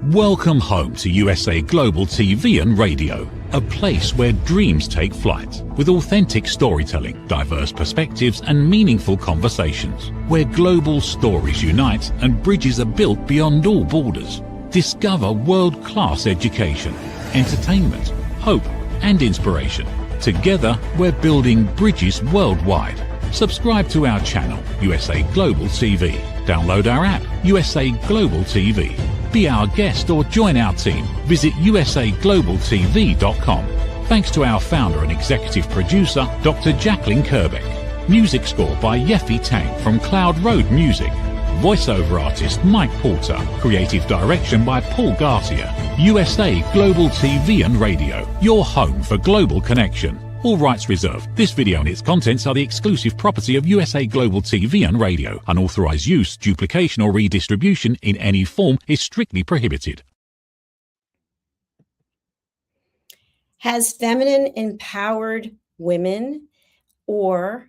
Welcome home to USA Global TV and Radio, a place where dreams take flight, with authentic storytelling, diverse perspectives and meaningful conversations, where global stories unite and bridges are built beyond all borders. Discover world-class education, entertainment, hope and inspiration. Together, we're building bridges worldwide. Subscribe to our channel, USA Global TV. Download our app, USA Global TV. Be our guest or join our team. Visit usaglobaltv.com. Thanks to our founder and executive producer, Dr. Jacalyn KERBECK. Music score by Yeffy Tang from Cloud Road Music. Voiceover artist Mike Porter. Creative direction by Paul Garcia. USA Global TV and Radio, your home for global connection. All rights reserved. This video and its contents are the exclusive property of USA Global TV and Radio. Unauthorized use, duplication or redistribution in any form is strictly prohibited. Has feminine empowered women, or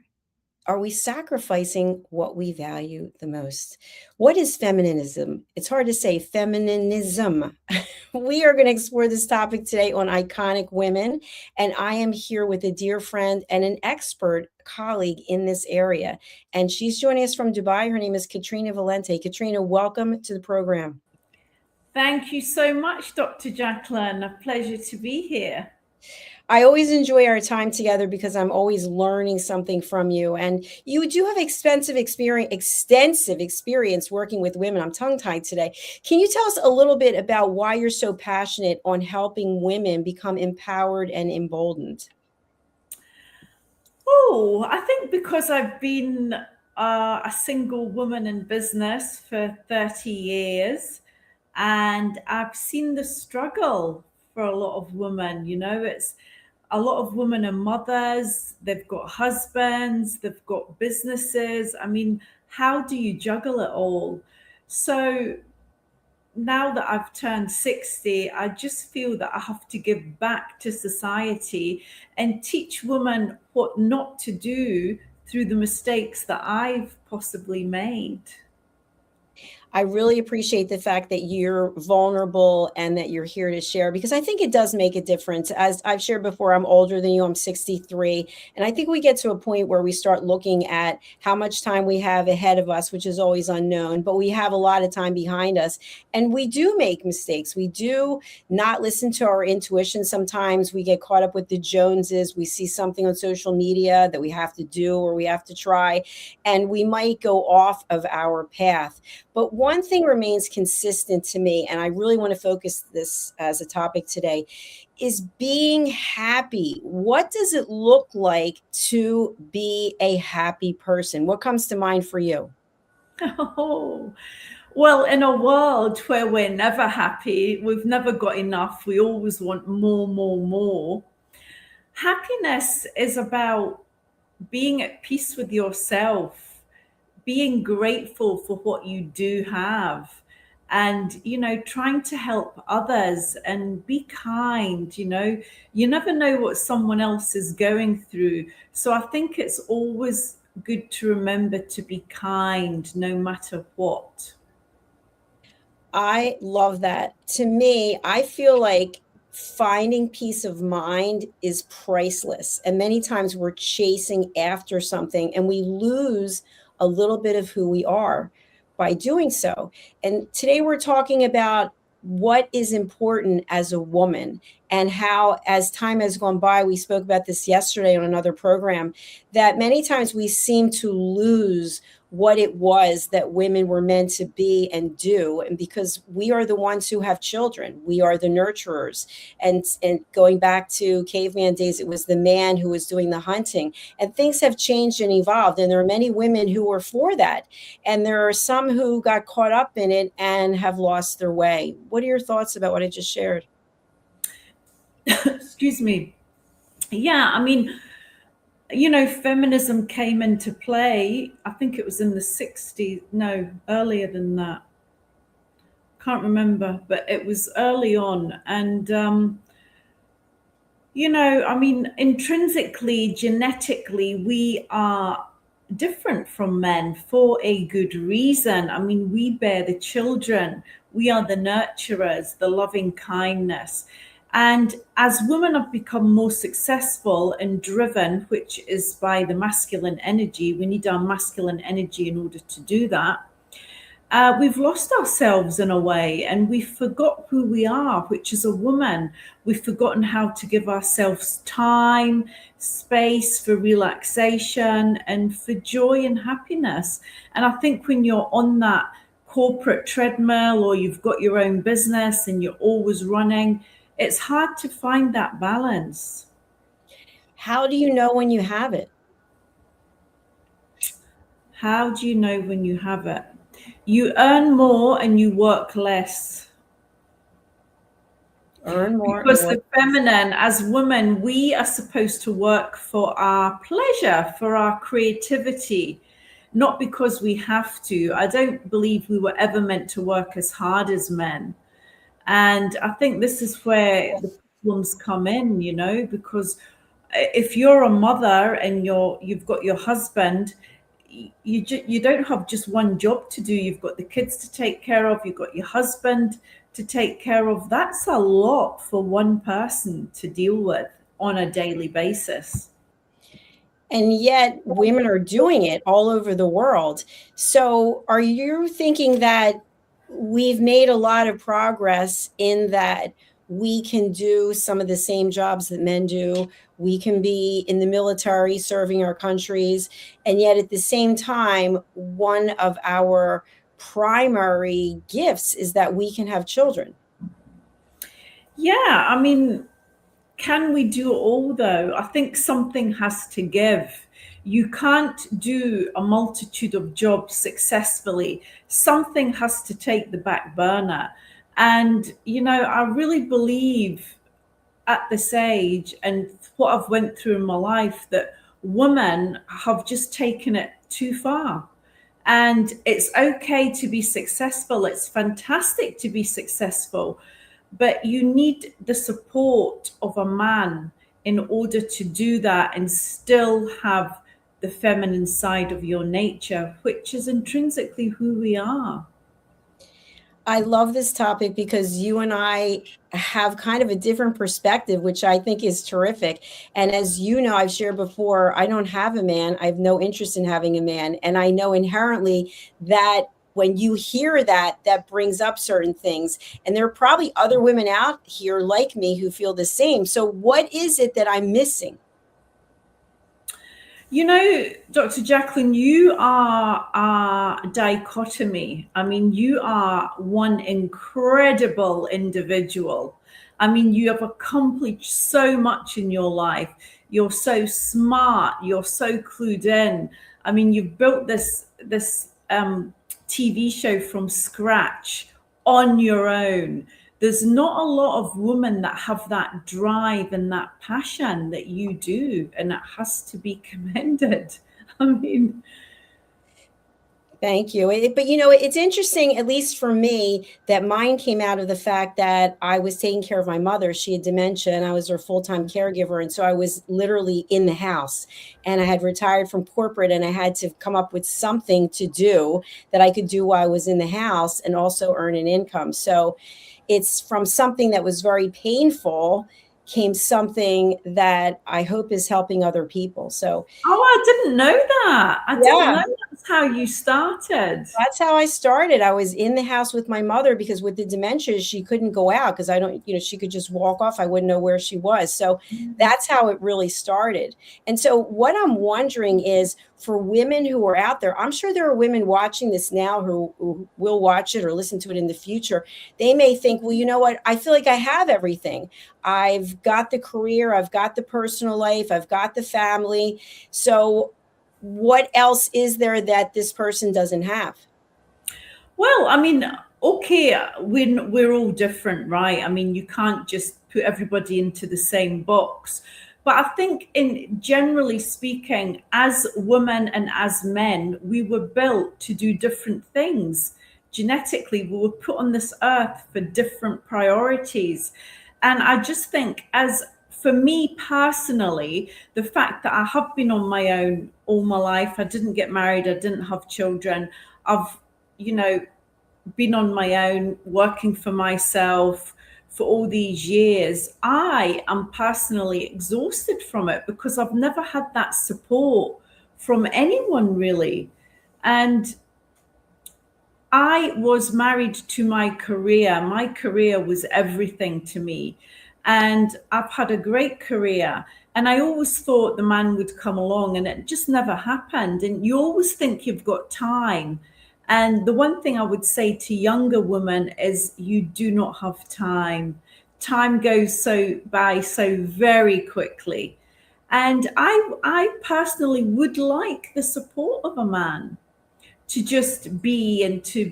are we sacrificing what we value the most? What is feminism? It's hard to say. Feminism. We are going to explore this topic today on Iconic Women, and I am here with a dear friend and an expert colleague in this area, and she's joining us from Dubai. Her name is Katrina Valente. Katrina, welcome to the program. Thank you so much, Dr. Jacalyn. A pleasure to be here. I always enjoy our time together because I'm always learning something from you. And you do have extensive experience working with women. I'm tongue-tied today. Can you tell us a little bit about why you're so passionate on helping women become empowered and emboldened? Oh, I think because I've been a single woman in business for 30 years, and I've seen the struggle for a lot of women. You know, it's a lot of women are mothers, they've got husbands, they've got businesses. I mean, how do you juggle it all? So now that I've turned 60, I just feel that I have to give back to society and teach women what not to do through the mistakes that I've possibly made. I really appreciate the fact that you're vulnerable and that you're here to share, because I think it does make a difference. As I've shared before, I'm older than you, I'm 63. And I think we get to a point where we start looking at how much time we have ahead of us, which is always unknown, but we have a lot of time behind us. And we do make mistakes. We do not listen to our intuition. Sometimes we get caught up with the Joneses. We see something on social media that we have to do or we have to try, and we might go off of our path. But one thing remains consistent to me, and I really want to focus this as a topic today, is being happy. What does it look like to be a happy person? What comes to mind for you? Oh, well, in a world where we're never happy, we've never got enough, we always want more, more, more. Happiness is about being at peace with yourself, being grateful for what you do have, and, you know, trying to help others and be kind. You know, you never know what someone else is going through. So I think it's always good to remember to be kind no matter what. I love that. To me, I feel like finding peace of mind is priceless. And many times we're chasing after something and we lose a little bit of who we are by doing so. And today we're talking about what is important as a woman, and how, as time has gone by, we spoke about this yesterday on another program, that many times we seem to lose what it was that women were meant to be and do. And because we are the ones who have children, we are the nurturers. And going back to caveman days, it was the man who was doing the hunting. And things have changed and evolved. And there are many women who were for that. And there are some who got caught up in it and have lost their way. What are your thoughts about what I just shared? Excuse me. Yeah, I mean, you know, feminism came into play, I think it was in the 60s, no, earlier than that. Can't remember, but it was early on. And, you know, I mean, intrinsically, genetically, we are different from men for a good reason. I mean, we bear the children. We are the nurturers, the loving kindness. And as women have become more successful and driven, which is by the masculine energy, we need our masculine energy in order to do that. We've lost ourselves in a way, and we forgot who we are, which is a woman. We've forgotten how to give ourselves time, space for relaxation and for joy and happiness. And I think when you're on that corporate treadmill, or you've got your own business and you're always running, it's hard to find that balance. How do you know when you have it? How do you know when you have it? You earn more and you work less. Earn more. Because the feminine, as women, we are supposed to work for our pleasure, for our creativity, not because we have to. I don't believe we were ever meant to work as hard as men. And I think this is where the problems come in, you know, because if you're a mother and you've got your husband, you don't have just one job to do. You've got the kids to take care of, you've got your husband to take care of. That's a lot for one person to deal with on a daily basis. And yet women are doing it all over the world. So are you thinking that we've made a lot of progress in that we can do some of the same jobs that men do? We can be in the military serving our countries. And yet at the same time, one of our primary gifts is that we can have children. Yeah, I mean, can we do it all though? I think something has to give. You can't do a multitude of jobs successfully. Something has to take the back burner. And, you know, I really believe at this age and what I've went through in my life that women have just taken it too far. And it's okay to be successful. It's fantastic to be successful. But you need the support of a man in order to do that and still have the feminine side of your nature, which is intrinsically who we are. I love this topic because you and I have kind of a different perspective, which I think is terrific. And as you know, I've shared before, I don't have a man. I have no interest in having a man. And I know inherently that when you hear that, that brings up certain things. And there are probably other women out here like me who feel the same. So what is it that I'm missing? You know, Dr. Jacalyn, you are a dichotomy. I mean, you are one incredible individual. I mean, you have accomplished so much in your life. You're so smart. You're so clued in. I mean, you've built this TV show from scratch on your own. There's not a lot of women that have that drive and that passion that you do, and it has to be commended. I mean, thank you. But you know, it's interesting, at least for me, that mine came out of the fact that I was taking care of my mother. She had dementia and I was her full-time caregiver. And so I was literally in the house, and I had retired from corporate, and I had to come up with something to do that I could do while I was in the house and also earn an income. So it's from something that was very painful came something that I hope is helping other people. So, oh, I didn't know that. I didn't know that's how you started. That's how I started. I was in the house with my mother because with the dementia, she couldn't go out because I don't, you know, she could just walk off. I wouldn't know where she was. So that's how it really started. And so what I'm wondering is for women who are out there, I'm sure there are women watching this now who will watch it or listen to it in the future. They may think, well, you know what? I feel like I have everything. I've got the career, I've got the personal life, I've got the family. So what else is there that this person doesn't have? Well, I mean, okay, we're all different, right? I mean, you can't just put everybody into the same box. But I think in generally speaking, as women and as men, we were built to do different things. Genetically, we were put on this earth for different priorities. And I just think as for me personally, the fact that I have been on my own all my life, I didn't get married, I didn't have children, I've, you know, been on my own, working for myself for all these years, I am personally exhausted from it because I've never had that support from anyone really. And I was married to my career. My career was everything to me. And I've had a great career. And I always thought the man would come along, and it just never happened. And you always think you've got time. And the one thing I would say to younger women is you do not have time. Time goes by so very quickly. And I personally would like the support of a man to just be and to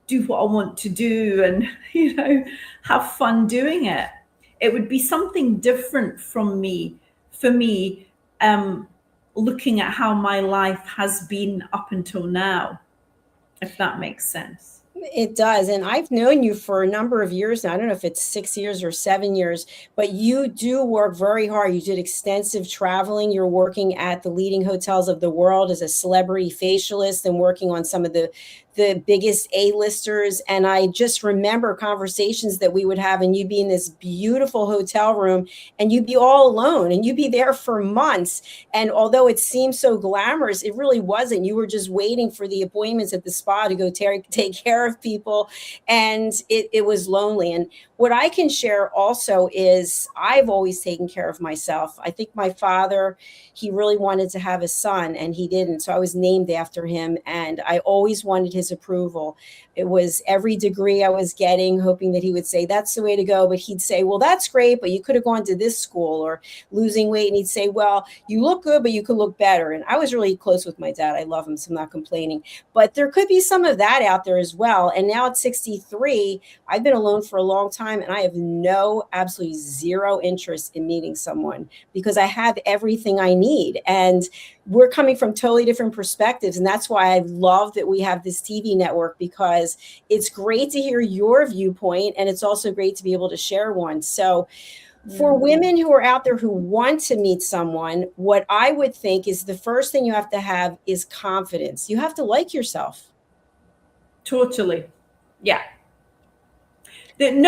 do what I want to do and, have fun doing it. It would be something different for me, looking at how my life has been up until now, if that makes sense. It does. And I've known you for a number of years now. I don't know if it's 6 years or 7 years, but you do work very hard. You did extensive traveling. You're working at the leading hotels of the world as a celebrity facialist and working on some of the biggest A-listers. And I just remember conversations that we would have, and you'd be in this beautiful hotel room and you'd be all alone and you'd be there for months. And although it seemed so glamorous, it really wasn't. You were just waiting for the appointments at the spa to go take care of people. And it was lonely. And what I can share also is I've always taken care of myself. I think my father, he really wanted to have a son and he didn't. So I was named after him and I always wanted his approval. It was every degree I was getting, hoping that he would say, that's the way to go. But he'd say, well, that's great, but you could have gone to this school, or losing weight. And he'd say, well, you look good, but you could look better. And I was really close with my dad. I love him, so I'm not complaining. But there could be some of that out there as well. And now at 63, I've been alone for a long time and I have absolutely zero interest in meeting someone because I have everything I need. And we're coming from totally different perspectives. And that's why I love that we have this TV network, because it's great to hear your viewpoint. And it's also great to be able to share one. So for women who are out there who want to meet someone, what I would think is the first thing you have to have is confidence. You have to like yourself. Totally. Yeah. Don't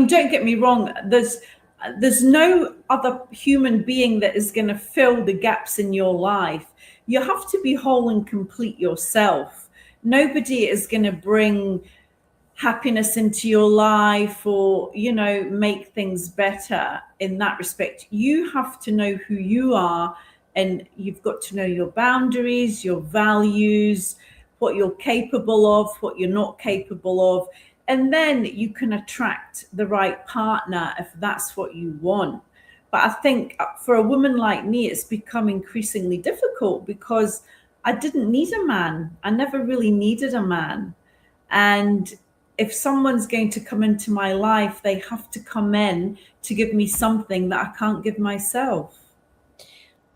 get me wrong. There's no other human being that is going to fill the gaps in your life. You have to be whole and complete yourself. Nobody is going to bring happiness into your life or, make things better in that respect. You have to know who you are, and you've got to know your boundaries, your values, what you're capable of, what you're not capable of. And then you can attract the right partner if that's what you want. But I think for a woman like me, it's become increasingly difficult because I didn't need a man. I never really needed a man. And if someone's going to come into my life, they have to come in to give me something that I can't give myself.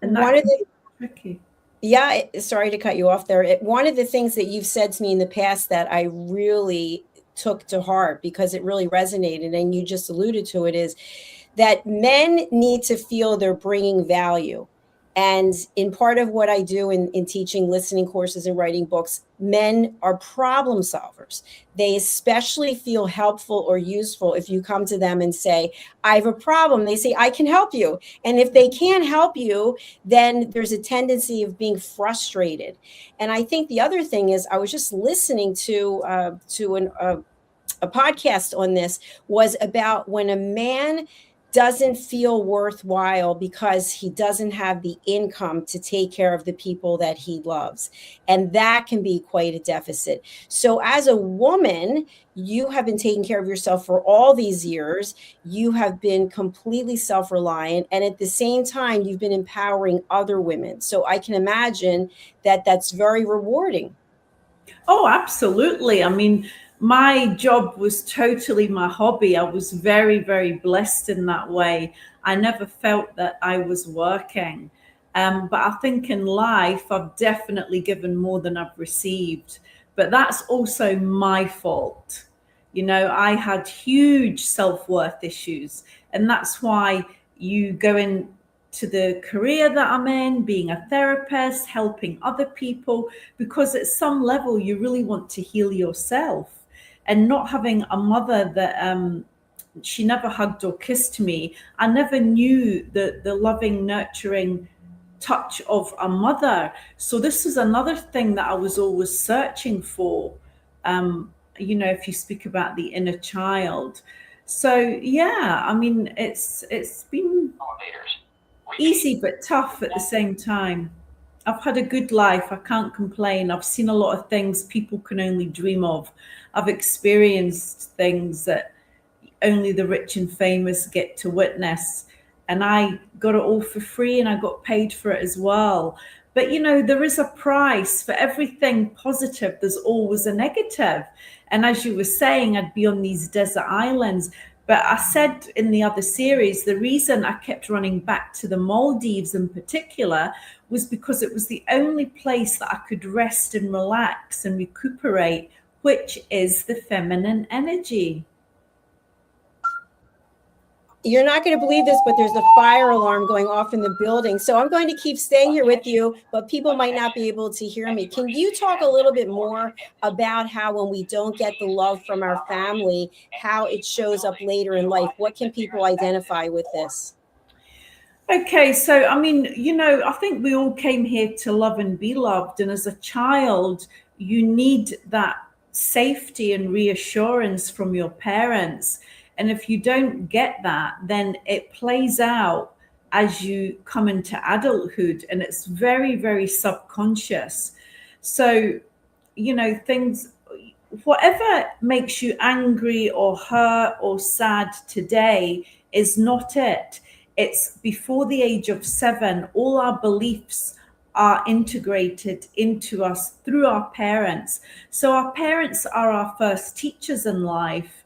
And that can be tricky. Yeah, sorry to cut you off there. One of the things that you've said to me in the past that I really took to heart, because it really resonated, and you just alluded to it, is that men need to feel they're bringing value. And in part of what I do in teaching listening courses and writing books, men are problem solvers. They especially feel helpful or useful if you come to them and say, I have a problem. They say, I can help you. And if they can't help you, then there's a tendency of being frustrated. And I think the other thing is, I was just listening to a podcast on this, was about when a man doesn't feel worthwhile because he doesn't have the income to take care of the people that he loves. And that can be quite a deficit. So as a woman, you have been taking care of yourself for all these years. You have been completely self-reliant. And at the same time, you've been empowering other women. So I can imagine that that's very rewarding. Oh, absolutely. I mean, my job was totally my hobby. I was very, very blessed in that way. I never felt that I was working. But I think in life, I've definitely given more than I've received. But that's also my fault. I had huge self-worth issues. And that's why you go into the career that I'm in, being a therapist, helping other people, because at some level, you really want to heal yourself. and not having a mother that she never hugged or kissed me, I never knew the loving, nurturing touch of a mother. So this is another thing that I was always searching for. If you speak about the inner child. So yeah, I mean, it's been easy but tough at the same time. I've had a good life. I can't complain. I've seen a lot of things people can only dream of. I've experienced things that only the rich and famous get to witness. And I got it all for free, and I got paid for it as well. But, there is a price for everything positive. There's always a negative. And as you were saying, I'd be on these desert islands. But I said in the other series, the reason I kept running back to the Maldives in particular was because it was the only place that I could rest and relax and recuperate, which is the feminine energy. You're not going to believe this, but there's a fire alarm going off in the building. So I'm going to keep staying here with you, but people might not be able to hear me. Can you talk a little bit more about how when we don't get the love from our family, how it shows up later in life? What can people identify with this? Okay, so I mean, I think we all came here to love and be loved. And as a child, you need that safety and reassurance from your parents. And if you don't get that, then it plays out as you come into adulthood, and it's very, very subconscious. So, things, whatever makes you angry or hurt or sad today is not it. It's before the age of 7, all our beliefs are integrated into us through our parents. So our parents are our first teachers in life.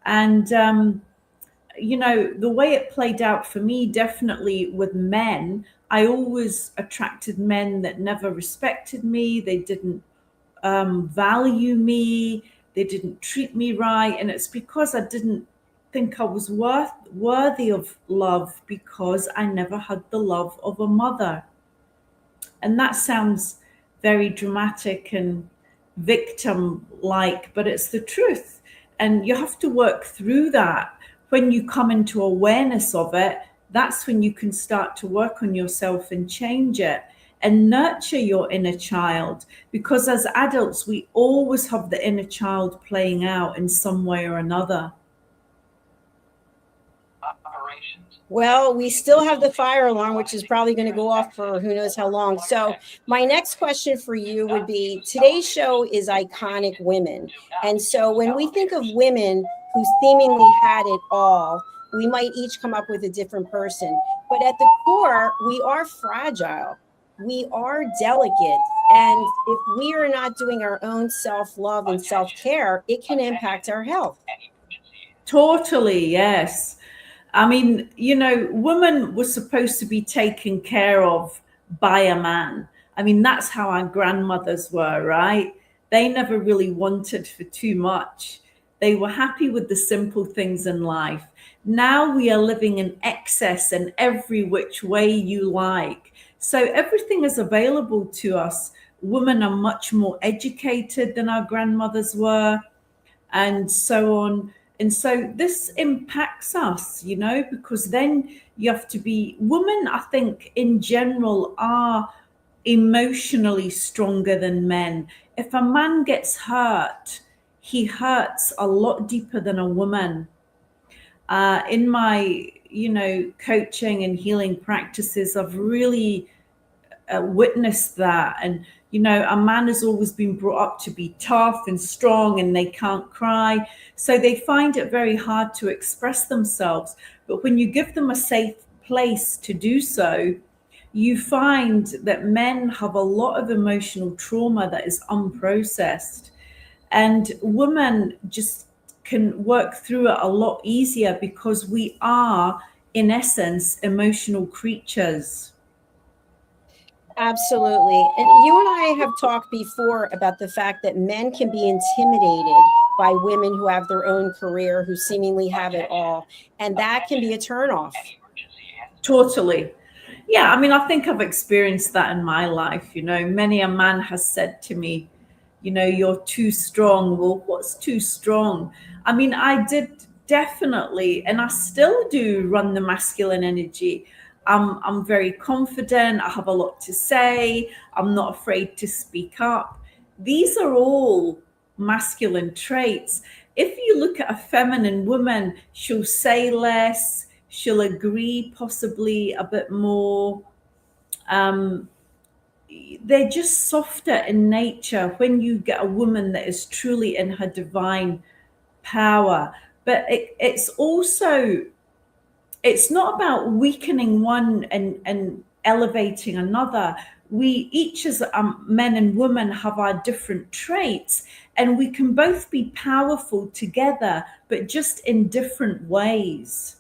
And, the way it played out for me, definitely with men, I always attracted men that never respected me. They didn't value me. They didn't treat me right. And it's because I didn't think I was worthy of love, because I never had the love of a mother. And that sounds very dramatic and victim-like, but it's the truth. And you have to work through that. When you come into awareness of it, that's when you can start to work on yourself and change it and nurture your inner child. Because as adults, we always have the inner child playing out in some way or another. Well, we still have the fire alarm, which is probably going to go off for who knows how long. So my next question for you would be, today's show is Iconic Women. And so when we think of women who seemingly had it all, we might each come up with a different person. But at the core, we are fragile. We are delicate. And if we are not doing our own self-love and self-care, it can impact our health. Totally, yes. I mean, women were supposed to be taken care of by a man. I mean, that's how our grandmothers were, right? They never really wanted for too much. They were happy with the simple things in life. Now we are living in excess in every which way you like. So everything is available to us. Women are much more educated than our grandmothers were, and so on. And so this impacts us, because then you have to be, women, I think, in general, are emotionally stronger than men. If a man gets hurt, he hurts a lot deeper than a woman. In my, coaching and healing practices, I've really witnessed that. And a man has always been brought up to be tough and strong, and they can't cry. So they find it very hard to express themselves. But when you give them a safe place to do so, you find that men have a lot of emotional trauma that is unprocessed. And women just can work through it a lot easier, because we are, in essence, emotional creatures. Absolutely. And you and I have talked before about the fact that men can be intimidated by women who have their own career, who seemingly have it all. And that can be a turnoff. Totally. Yeah, I mean, I think I've experienced that in my life. Many a man has said to me, you're too strong. Well, what's too strong? I mean, I did definitely, and I still do run the masculine energy. I'm very confident. I have a lot to say. I'm not afraid to speak up. These are all masculine traits. If you look at a feminine woman, she'll say less, she'll agree possibly a bit more. They're just softer in nature when you get a woman that is truly in her divine power. But it's not about weakening one and elevating another. We each as men and women have our different traits, and we can both be powerful together, but just in different ways.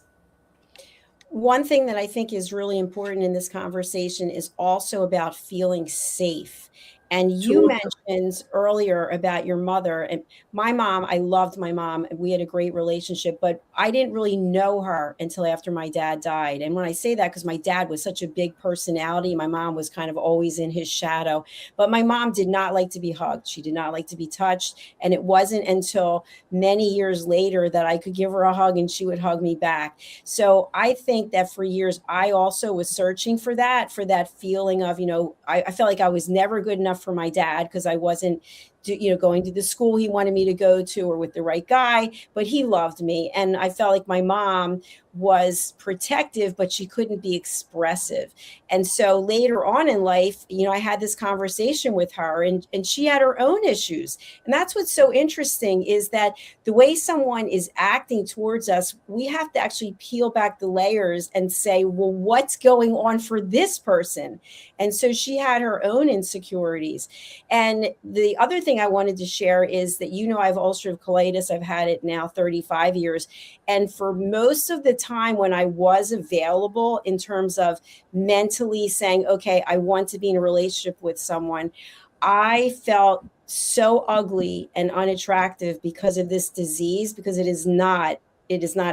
One thing that I think is really important in this conversation is also about feeling safe. And you mentioned earlier about your mother, and my mom. I loved my mom. We had a great relationship, but I didn't really know her until after my dad died. And when I say that, because my dad was such a big personality, my mom was kind of always in his shadow. But my mom did not like to be hugged. She did not like to be touched. And it wasn't until many years later that I could give her a hug and she would hug me back. So I think that for years, I also was searching for that feeling of, I felt like I was never good enough for my dad because I wasn't, going to the school he wanted me to go to or with the right guy, but he loved me. And I felt like my mom was protective, but she couldn't be expressive. And so later on in life, I had this conversation with her and she had her own issues. And that's what's so interesting is that the way someone is acting towards us, we have to actually peel back the layers and say, well, what's going on for this person? And so she had her own insecurities. And the other thing I wanted to share is that, I have ulcerative colitis. I've had it now 35 years. And for most of the time when I was available in terms of mentally saying, okay, I want to be in a relationship with someone, I felt so ugly and unattractive because of this disease, because it is not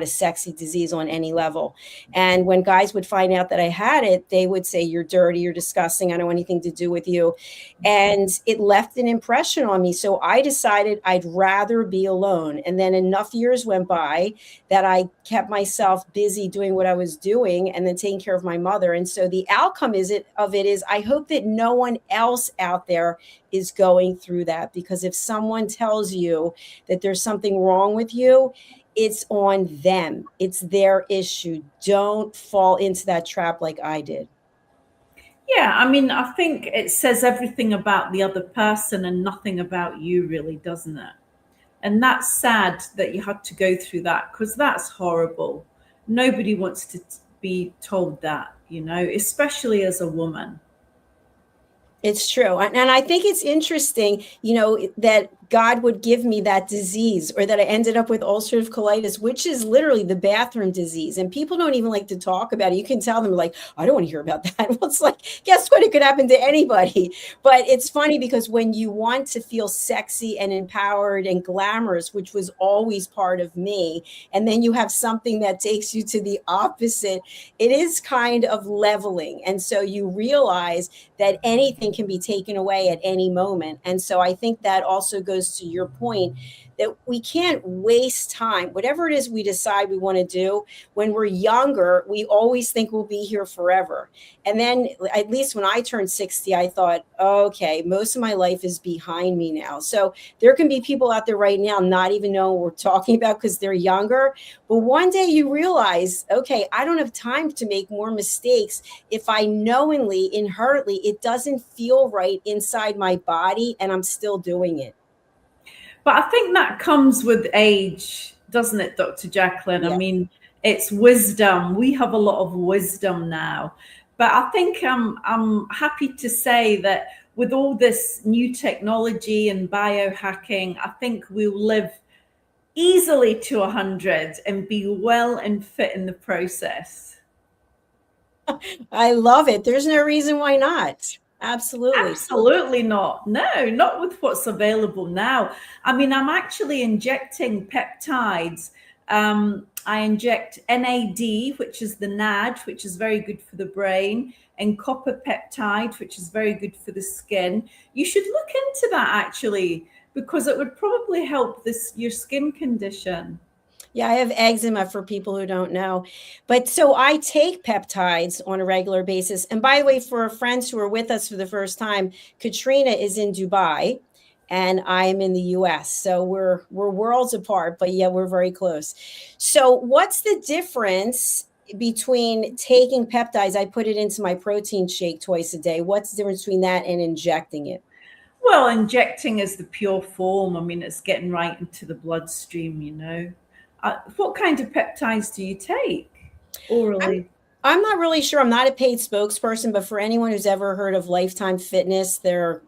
a sexy disease on any level. And when guys would find out that I had it, they would say, you're dirty, you're disgusting, I don't want anything to do with you. And it left an impression on me. So I decided I'd rather be alone. And then enough years went by that I kept myself busy doing what I was doing and then taking care of my mother. And so the outcome of it is I hope that no one else out there is going through that, because if someone tells you that there's something wrong with you, it's on them. It's their issue. Don't fall into that trap like I did. Yeah, I mean, I think it says everything about the other person and nothing about you, really, doesn't it? And that's sad that you had to go through that, because that's horrible. Nobody wants to be told that, especially as a woman. It's true. And I think it's interesting, that God would give me that disease, or that I ended up with ulcerative colitis, which is literally the bathroom disease. And people don't even like to talk about it. You can tell them like, I don't want to hear about that. Well, it's like, guess what? It could happen to anybody. But it's funny because when you want to feel sexy and empowered and glamorous, which was always part of me, and then you have something that takes you to the opposite, it is kind of leveling. And so you realize that anything can be taken away at any moment. And so I think that also goes to your point that we can't waste time. Whatever it is we decide we want to do, when we're younger, we always think we'll be here forever. And then at least when I turned 60, I thought, okay, most of my life is behind me now. So there can be people out there right now not even know what we're talking about because they're younger. But one day you realize, okay, I don't have time to make more mistakes if I knowingly, inherently, it doesn't feel right inside my body and I'm still doing it. But I think that comes with age, doesn't it, Dr. Jacalyn? Yeah. I mean, it's wisdom. We have a lot of wisdom now. But I think I'm happy to say that with all this new technology and biohacking, I think we'll live easily to 100 and be well and fit in the process. I love it. There's no reason why not. Absolutely. Absolutely not. No, not with what's available now. I mean, I'm actually injecting peptides I inject NAD, which is the NAD, which is very good for the brain, and copper peptide, which is very good for the skin. You should look into that actually, because it would probably help your skin condition. Yeah, I have eczema for people who don't know. But so I take peptides on a regular basis. And by the way, for our friends who are with us for the first time, Katrina is in Dubai and I am in the US. So we're worlds apart, but yeah, we're very close. So what's the difference between taking peptides? I put it into my protein shake twice a day. What's the difference between that and injecting it? Well, injecting is the pure form. I mean, it's getting right into the bloodstream, you know. What kind of peptides do you take orally? I'm not really sure. I'm not a paid spokesperson, but for anyone who's ever heard of Lifetime Fitness, they're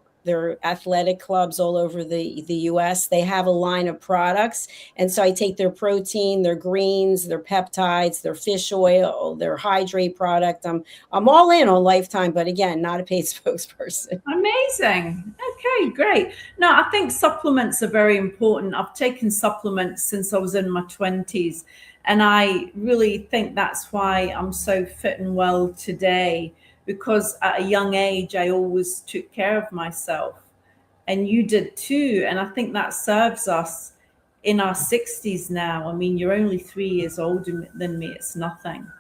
athletic clubs all over the US. They have a line of products. And so I take their protein, their greens, their peptides, their fish oil, their hydrate product. I'm all in on Lifetime, but again, not a paid spokesperson. Amazing. Okay, great. No, I think supplements are very important. I've taken supplements since I was in my 20s. And I really think that's why I'm so fit and well today, because at a young age, I always took care of myself. And you did too. And I think that serves us in our 60s now. I mean, you're only 3 years older than me. It's nothing.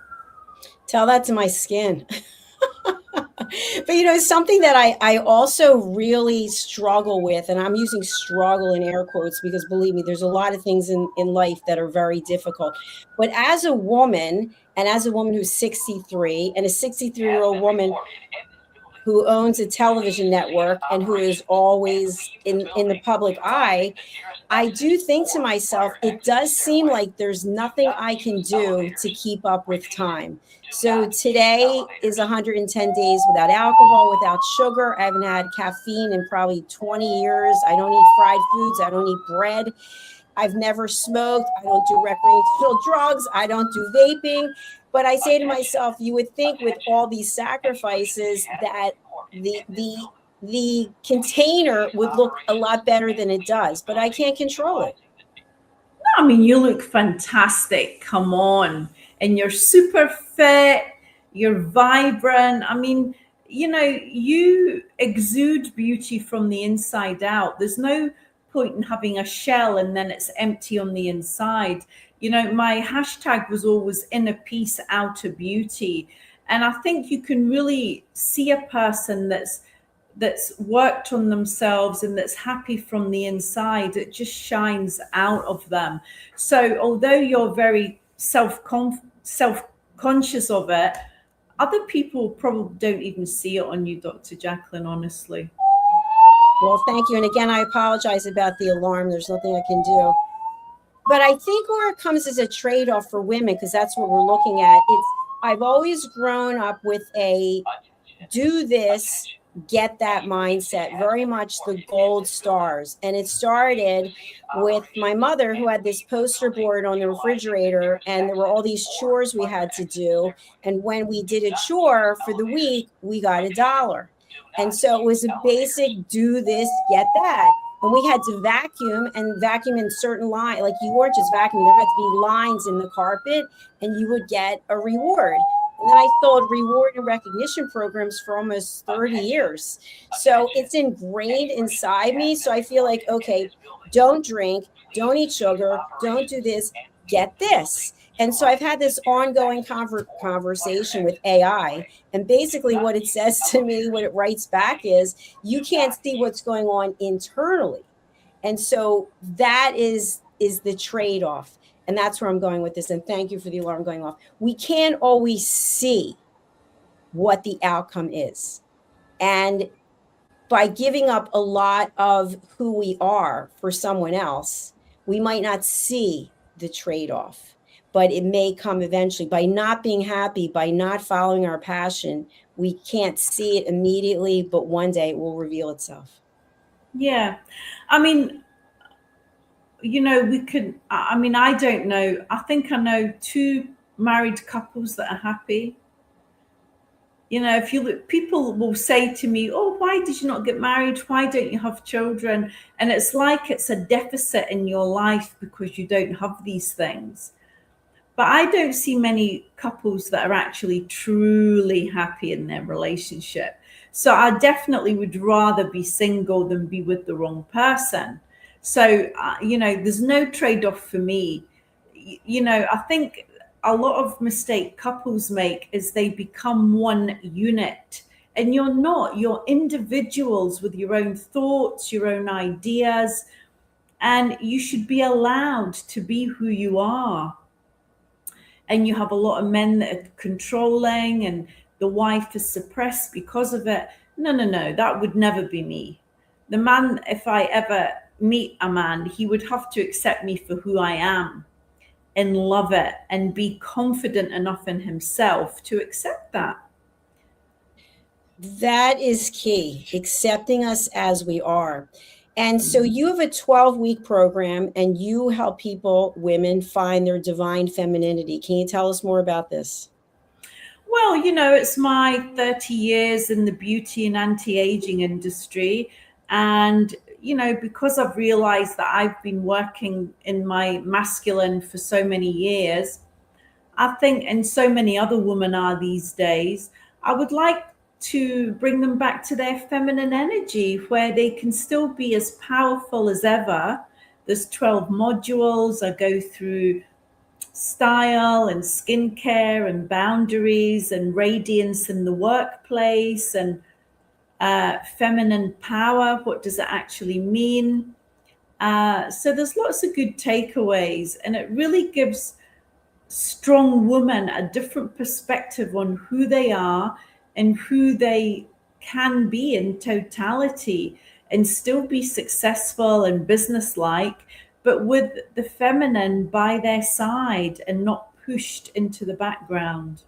Tell that to my skin. But you know, something that I also really struggle with, and I'm using struggle in air quotes because believe me, there's a lot of things in life that are very difficult. But as a woman, and as a woman who's 63, and a 63-year-old woman who owns a television network and who is always in the public eye, I do think to myself, it does seem like there's nothing I can do to keep up with time. So today is 110 days without alcohol, without sugar. I haven't had caffeine in probably 20 years. I don't eat fried foods. I don't eat bread. I've never smoked. I don't do recreational drugs. I don't do vaping. But I say to myself, you would think with all these sacrifices that the container would look a lot better than it does, but I can't control it. I mean, you look fantastic. Come on. And you're super fit. You're vibrant. I mean, you know, you exude beauty from the inside out. There's no point in having a shell and then it's empty on the inside. You know, my hashtag was always inner peace, outer beauty. And I think you can really see a person that's worked on themselves and that's happy from the inside. It just shines out of them. So although you're very self-conscious of it, other people probably don't even see it on you, Dr. Jacalyn, honestly. Well, thank you. And again, I apologize about the alarm. There's nothing I can do. But I think where it comes as a trade-off for women, because that's what we're looking at, I've always grown up with a do this, get that mindset, very much the gold stars. And it started with my mother, who had this poster board on the refrigerator, and there were all these chores we had to do. And when we did a chore for the week, we got $1. And so it was a basic do this, get that. And we had to vacuum in certain lines. Like you weren't just vacuuming, there had to be lines in the carpet and you would get a reward. And then I sold reward and recognition programs for almost 30 years. So it's ingrained inside me. So I feel like, okay, don't drink, don't eat sugar, don't do this, get this. And so I've had this ongoing conversation with AI. And basically what it says to me, what it writes back is, you can't see what's going on internally. And so that is the trade-off. And that's where I'm going with this. And thank you for the alarm going off. We can't always see what the outcome is. And by giving up a lot of who we are for someone else, we might not see the trade-off, but it may come eventually. By not being happy, by not following our passion, we can't see it immediately, but one day it will reveal itself. Yeah. I mean, you know, I don't know. I think I know 2 married couples that are happy. You know, if you look, people will say to me, oh, why did you not get married? Why don't you have children? And it's like it's a deficit in your life because you don't have these things. But I don't see many couples that are actually truly happy in their relationship. So I definitely would rather be single than be with the wrong person. So, you know, there's no trade-off for me. You know, I think a lot of mistake couples make is they become one unit, and you're not. You're individuals with your own thoughts, your own ideas, and you should be allowed to be who you are. And you have a lot of men that are controlling and the wife is suppressed because of it. No, no, no, that would never be me. The man, if I ever meet a man, he would have to accept me for who I am and love it and be confident enough in himself to accept that. That is key, accepting us as we are. And so you have a 12-week program and you help people, women, find their divine femininity. Can you tell us more about this? Well, you know, it's my 30 years in the beauty and anti-aging industry. And, you know, because I've realized that I've been working in my masculine for so many years, I think, and so many other women are these days, I would like to bring them back to their feminine energy where they can still be as powerful as ever. There's 12 modules. I go through style and skincare and boundaries and radiance in the workplace and feminine power. What does it actually mean? So there's lots of good takeaways, and it really gives strong women a different perspective on who they are and who they can be in totality and still be successful and businesslike, but with the feminine by their side and not pushed into the background.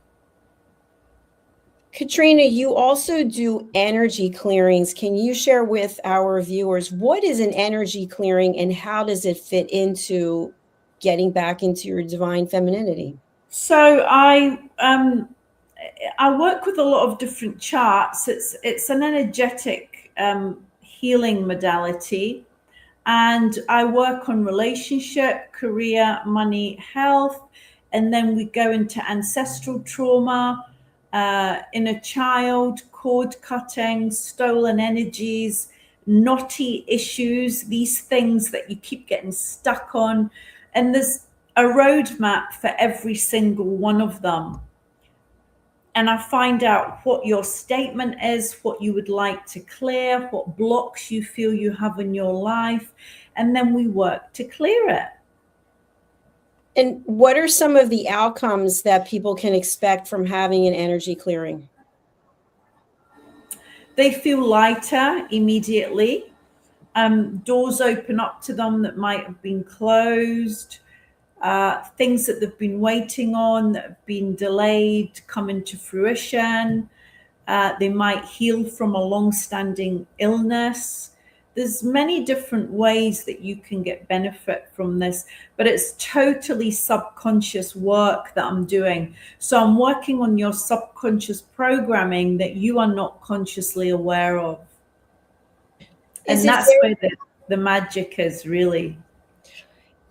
Katrina, you also do energy clearings. Can you share with our viewers what is an energy clearing and how does it fit into getting back into your divine femininity? So I work with a lot of different charts. It's an energetic healing modality, and I work on relationship, career, money, health, and then we go into ancestral trauma, inner child, cord cutting, stolen energies, knotty issues, these things that you keep getting stuck on, and there's a roadmap for every single one of them. And I find out what your statement is, what you would like to clear, what blocks you feel you have in your life, and then we work to clear it. And what are some of the outcomes that people can expect from having an energy clearing? They feel lighter immediately. Doors open up to them that might have been closed. Things that they've been waiting on, that have been delayed, come into fruition. They might heal from a long-standing illness. There's many different ways that you can get benefit from this, but it's totally subconscious work that I'm doing. So I'm working on your subconscious programming that you are not consciously aware of. And that's where the magic is, really.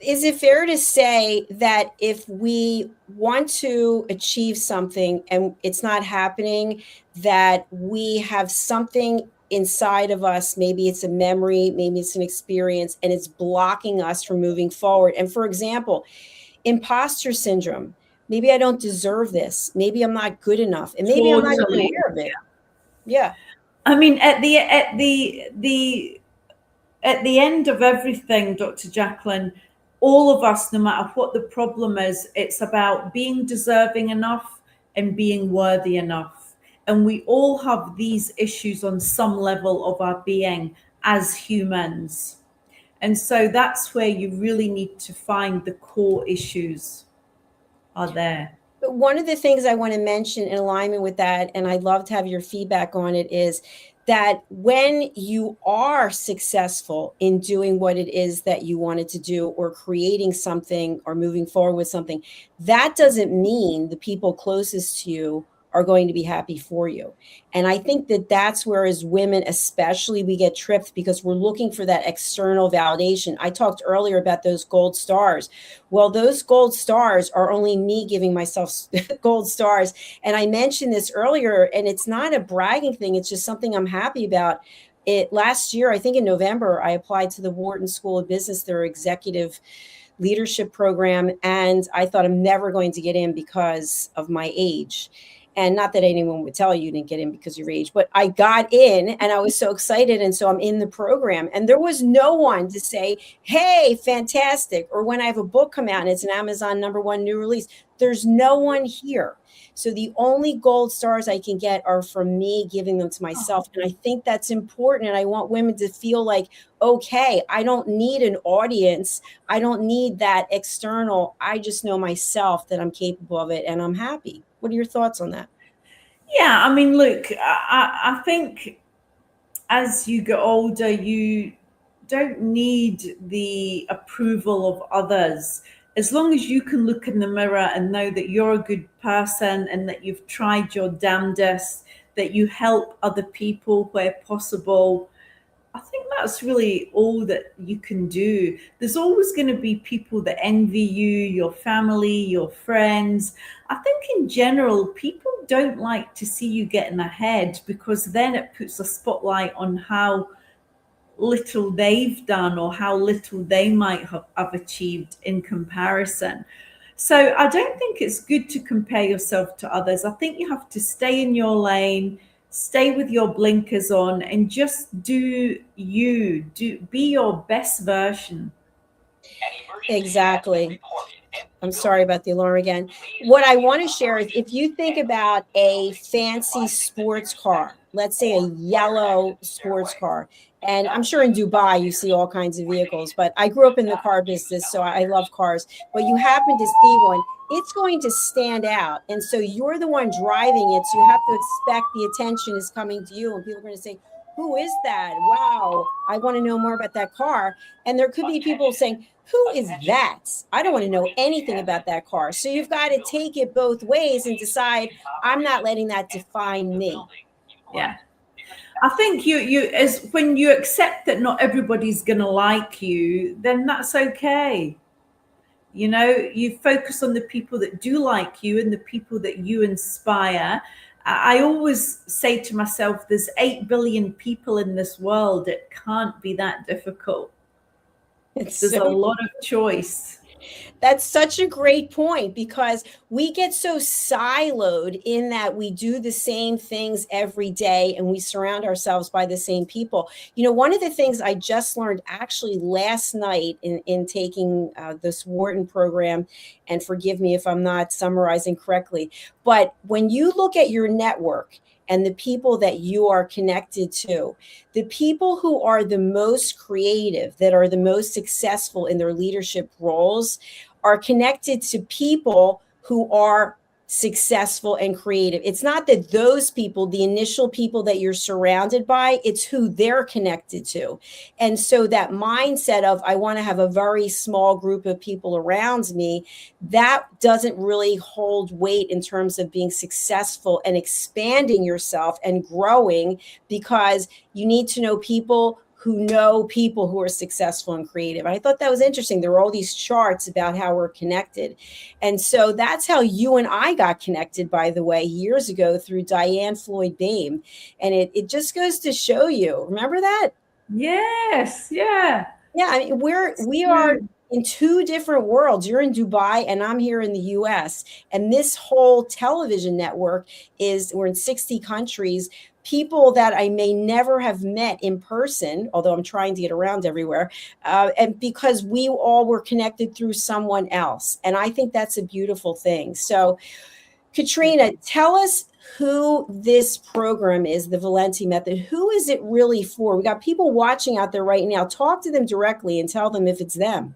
Is it fair to say that if we want to achieve something and it's not happening, that we have something inside of us, maybe it's a memory, maybe it's an experience, and it's blocking us from moving forward? And for example, imposter syndrome, maybe I don't deserve this, maybe I'm not good enough, and maybe I'm not even aware of it. Yeah. I mean, at the end of everything, Dr. Jacalyn, all of us, no matter what the problem is, it's about being deserving enough and being worthy enough. And we all have these issues on some level of our being as humans. And so that's where you really need to find the core issues are there. But one of the things I want to mention in alignment with that, and I'd love to have your feedback on it, is that when you are successful in doing what it is that you wanted to do, or creating something or moving forward with something, that doesn't mean the people closest to you are going to be happy for you. And I think that that's where, as women especially, we get tripped because we're looking for that external validation. I talked earlier about those gold stars. Well, those gold stars are only me giving myself gold stars. And I mentioned this earlier, and it's not a bragging thing. It's just something I'm happy about. It last year, I think in November, I applied to the Wharton School of Business, their executive leadership program. And I thought I'm never going to get in because of my age. And not that anyone would tell you didn't get in because of your age, but I got in and I was so excited. And so I'm in the program. And there was no one to say, hey, fantastic. Or when I have a book come out and it's an Amazon #1 new release, there's no one here. So the only gold stars I can get are from me giving them to myself. And I think that's important. And I want women to feel like, okay, I don't need an audience. I don't need that external. I just know myself that I'm capable of it and I'm happy. What are your thoughts on that? Yeah, I mean, look, I think as you get older, you don't need the approval of others. As long as you can look in the mirror and know that you're a good person and that you've tried your damnedest, that you help other people where possible, I think that's really all that you can do. There's always going to be people that envy you, your family, your friends. I think in general, people don't like to see you getting ahead because then it puts a spotlight on how little they've done or how little they might have achieved in comparison. So I don't think it's good to compare yourself to others. I think you have to stay in your lane, stay with your blinkers on, and just do you, be your best version. Exactly. I'm sorry about the alarm again. What I want to share is if you think about a fancy sports car, let's say a yellow sports car, and I'm sure in Dubai you see all kinds of vehicles, but I grew up in the car business, so I love cars. But you happen to see one, it's going to stand out. And so you're the one driving it, so you have to expect the attention is coming to you, and people are going to say, who is that? Wow, I want to know more about that car. And there could be people saying, who is that? I don't want to know anything about that car. So you've got to take it both ways and decide, I'm not letting that define me. Yeah. I think you as when you accept that not everybody's going to like you, then that's okay. You know, you focus on the people that do like you and the people that you inspire. I always say to myself, there's 8 billion people in this world. It can't be that difficult. There's a lot of choice. That's such a great point because we get so siloed in that we do the same things every day and we surround ourselves by the same people. You know, one of the things I just learned actually last night in taking this Wharton program, and forgive me if I'm not summarizing correctly, but when you look at your network and the people that you are connected to, the people who are the most creative, that are the most successful in their leadership roles, are connected to people who are successful and creative. It's not that those people, the initial people that you're surrounded by, it's who they're connected to. And so that mindset of, I want to have a very small group of people around me, that doesn't really hold weight in terms of being successful and expanding yourself and growing, because you need to know people who are successful and creative. I thought that was interesting. There were all these charts about how we're connected. And so that's how you and I got connected, by the way, years ago through Diane Floyd Boehm. And it just goes to show you. Remember that? Yes. Yeah. Yeah. I mean, we are in two different worlds. You're in Dubai and I'm here in the US. And this whole television network we're in 60 countries. People that I may never have met in person, although I'm trying to get around everywhere, and because we all were connected through someone else. And I think that's a beautiful thing. So, Katrina, tell us who this program is, the Valente Method. Who is it really for? We got people watching out there right now. Talk to them directly and tell them if it's them.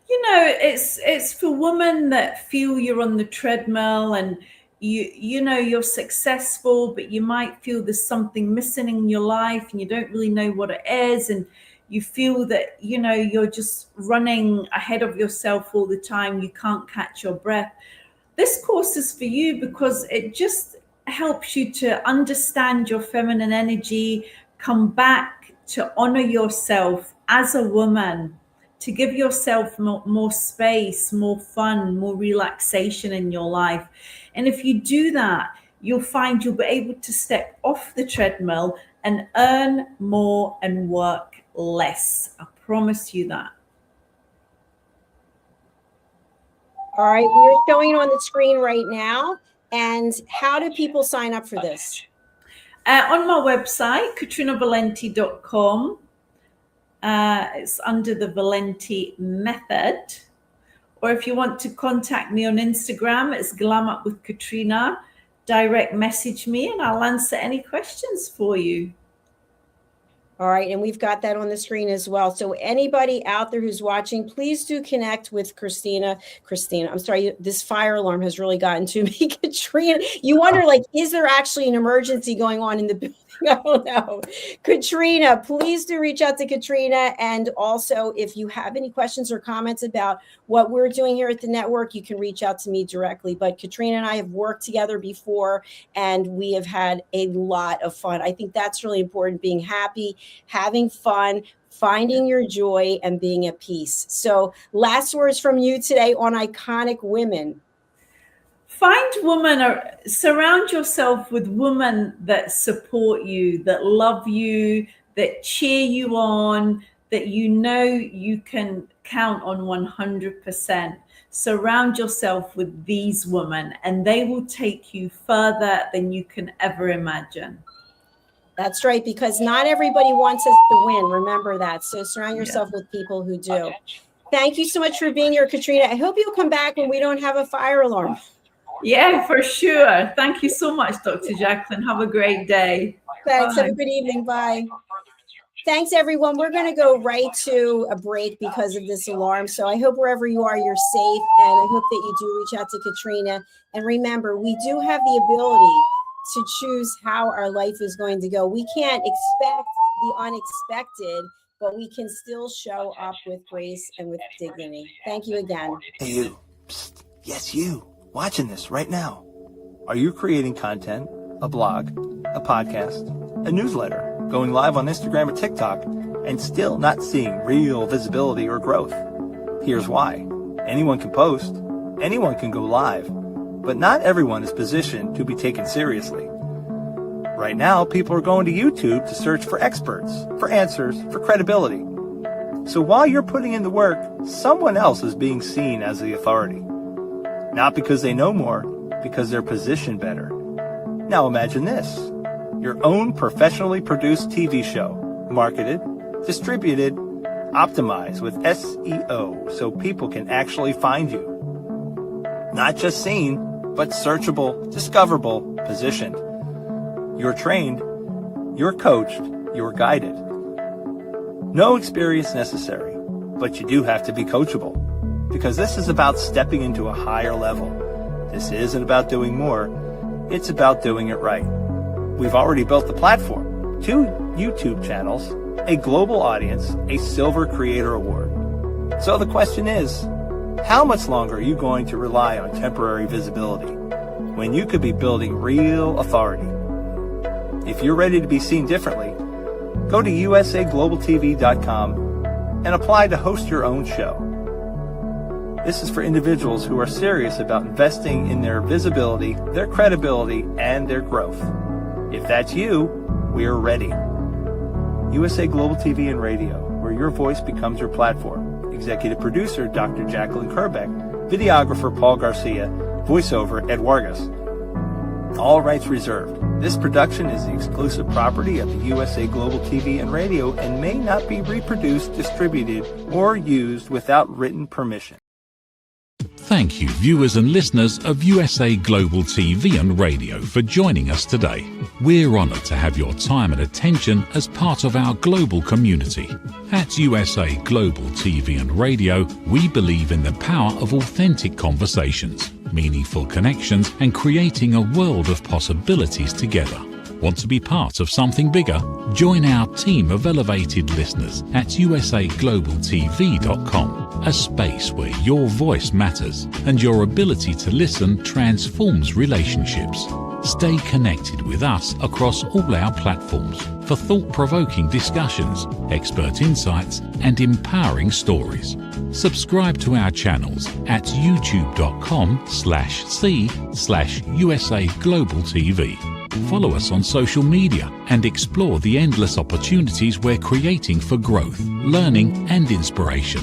You know, it's for women that feel you're on the treadmill and you know you're successful, but you might feel there's something missing in your life and you don't really know what it is, and you feel that, you know, you're just running ahead of yourself all the time, you can't catch your breath. this course is for you because it just helps you to understand your feminine energy, come back to honor yourself as a woman, to give yourself more space, more fun, more relaxation in your life. And if you do that, you'll find you'll be able to step off the treadmill and earn more and work less. I promise you that. All right, we're showing it on the screen right now. And how do people sign up for this? On my website, katrinavalente.com. It's under the Valente method. Or if you want to contact me on Instagram, it's Glam Up with Katrina. Direct message me and I'll answer any questions for you. All right, and we've got that on the screen as well. So anybody out there who's watching, please do connect with Christina, I'm sorry, this fire alarm has really gotten to me. Katrina, you wonder, like, is there actually an emergency going on in the building? I don't know. Katrina, please do reach out to Katrina. And also, if you have any questions or comments about what we're doing here at the network, you can reach out to me directly. But Katrina and I have worked together before, and we have had a lot of fun. I think that's really important, being happy, having fun, finding your joy, and being at peace. So last words from you today on iconic women. Find women, or surround yourself with women that support you, that love you, that cheer you on, that you know you can count on 100%. Surround yourself with these women, and they will take you further than you can ever imagine. That's right, because not everybody wants us to win. Remember that. So surround yourself with people who do. Thank you so much for being here, Katrina. I hope you'll come back when we don't have a fire alarm. Yeah, for sure. Thank you so much, Dr. Jacalyn. Have a great day. Thanks. Bye. Have a good evening. Bye. Thanks, everyone. We're going to go right to a break because of this alarm. So I hope wherever you are, you're safe. And I hope that you do reach out to Katrina. And remember, we do have the ability to choose how our life is going to go. We can't expect the unexpected, but we can still show up with grace and with dignity. Thank you again. Hey, you. Psst. Yes, you. Watching this right now. Are you creating content, a blog, a podcast, a newsletter, going live on Instagram or TikTok, and still not seeing real visibility or growth? Here's why. Anyone can post, anyone can go live, but not everyone is positioned to be taken seriously. Right now, people are going to YouTube to search for experts, for answers, for credibility. So while you're putting in the work, someone else is being seen as the authority. Not because they know more, because they're positioned better. Now imagine this. Your own professionally produced TV show, marketed, distributed, optimized with SEO so people can actually find you. Not just seen, but searchable, discoverable, positioned. You're trained, you're coached, you're guided. No experience necessary, but you do have to be coachable. Because this is about stepping into a higher level. This isn't about doing more, it's about doing it right. We've already built the platform, 2 YouTube channels, a global audience, a Silver Creator Award. So the question is, how much longer are you going to rely on temporary visibility when you could be building real authority? If you're ready to be seen differently, go to usaglobaltv.com and apply to host your own show. This is for individuals who are serious about investing in their visibility, their credibility, and their growth. If that's you, we're ready. USA Global TV and Radio, where your voice becomes your platform. Executive producer, Dr. Jacalyn KERBECK. Videographer, Paul Garcia. Voiceover, Ed Vargas. All rights reserved. This production is the exclusive property of the USA Global TV and Radio and may not be reproduced, distributed, or used without written permission. Thank you, viewers and listeners of USA Global TV and Radio, for joining us today. We're honoured to have your time and attention as part of our global community. At USA Global TV and Radio, we believe in the power of authentic conversations, meaningful connections, and creating a world of possibilities together. Want to be part of something bigger? Join our team of elevated listeners at usaglobaltv.com. a space where your voice matters and your ability to listen transforms relationships. Stay connected with us across all our platforms for thought-provoking discussions, expert insights, and empowering stories. Subscribe to our channels at youtube.com/c/USA Global TV. Follow us on social media and explore the endless opportunities we're creating for growth, learning, and inspiration.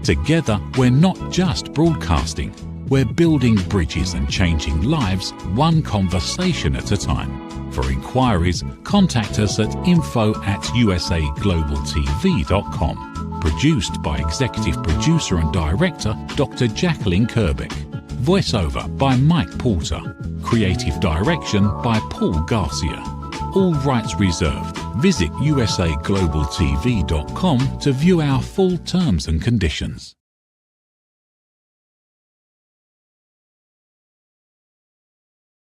Together, we're not just broadcasting, we're building bridges and changing lives one conversation at a time. For inquiries, contact us at info@usaglobaltv.com. Produced by Executive Producer and Director Dr. Jacalyn KERBECK. Voiceover by Mike Porter. Creative Direction by Paul Garcia. All rights reserved. Visit usaglobaltv.com to view our full terms and conditions.